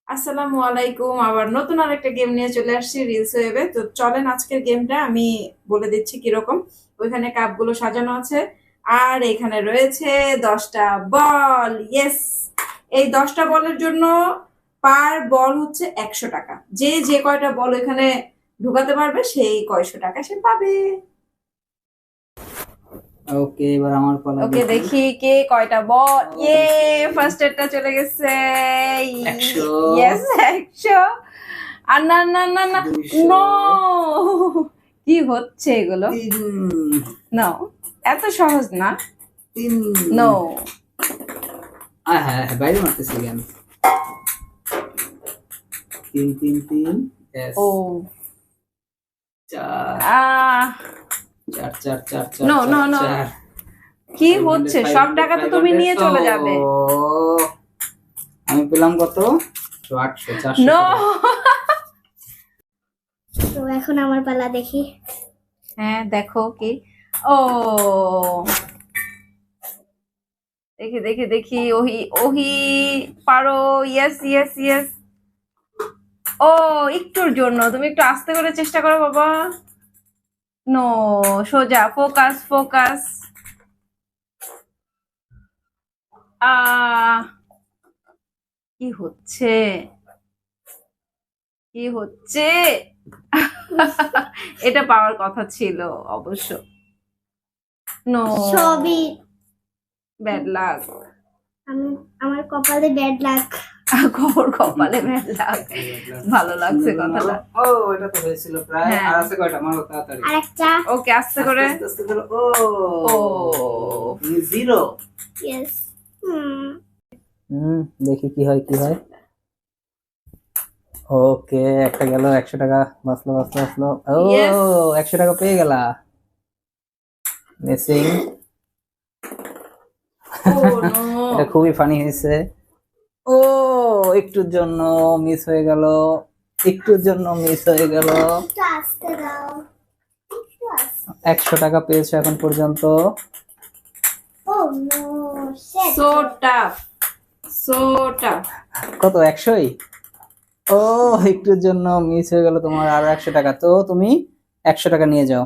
আসসালামু আলাইকুম। আবার নতুন আরেকটা গেম নিয়ে চলে আসছি রিলস ওয়েবে। তো চলেন আজকের গেমটা আমি বলে দিচ্ছি কিরকম। ওইখানে কাপগুলো সাজানো আছে আর এখানে রয়েছে 10টা বল। ইয়েস, এই 10টা বলের জন্য পার বল হচ্ছে 100 টাকা। যে যে কয়টা বল এখানে ঢুকাতে পারবে সেই কয়শো টাকা সে পাবে। ওকে, এবার আমার পালা। ওকে, দেখি কে কয়টা বল। ইয়ে, ফার্স্ট এরটা চলে গেছে। 100। ইয়েস, 100। আর না না না না, 200, নো, কি হচ্ছে এগুলো? 3, নো, এত সহজ না। 3। নো, হ্যাঁ হ্যাঁ, বাইরে মারতেছি কেন? 3 3 3। Yes. ও 4 আহ 4 4 4 4 নো নো নো, 4। কি হচ্ছে? সব টাকা তো তুমি নিয়ে চলে যাবে। আমি পেলাম কত? 800 400। নো, তো এখন আমার পালা, দেখি। হ্যাঁ দেখো কি। ও, দেখি দেখি দেখি, ওহি ওহি, পারো। Yes yes yes. ও, একটুর জন্য তুমি একটু আস্তে করে চেষ্টা করো বাবা। নো, সোজা ফোকাস ফোকাস। আহ কি হচ্ছে? কি হচ্ছে? এটা পাওয়ার কথা ছিল অবশ্য। নো, সবই ব্যাড লাক। আমি, আমার কপালে ব্যাড লাক। খবর কপালে ব্যাড লাক। ভালো লাগছে কথাটা। ও, এটা তো হয়েছিল প্রায়। হ্যাঁ। আর আছে কয়টা? মারো তাড়াতাড়ি। আরেকটা। ওকে, আস্তে করে। আস্তে আস্তে করে। ও ও, জিরো। ইয়েস। দেখি কি হয় কি হয়। ওকে, একটা গেল। 100 টাকা বাঁচলো বাঁচলো বাঁচলো। ও, Yes. 100 টাকা পেয়ে গেলা। মিসিং। ও নো। এটা খুবই ফানি হয়েছে। ও, একটুর জন্য মিস হয়ে গেল। একটুর জন্য মিস হয়ে গেল। একটু আস্তে দাও, একটু আস্তে। 100 টাকা পেয়েছো এখন পর্যন্ত। Oh no, shit. So tough, so tough. কত? 100ই। ও, একটুর জন্য মিস হয়ে গেল তোমার। আরো 100 টাকা। তো তুমি 100 টাকা নিয়ে যাও।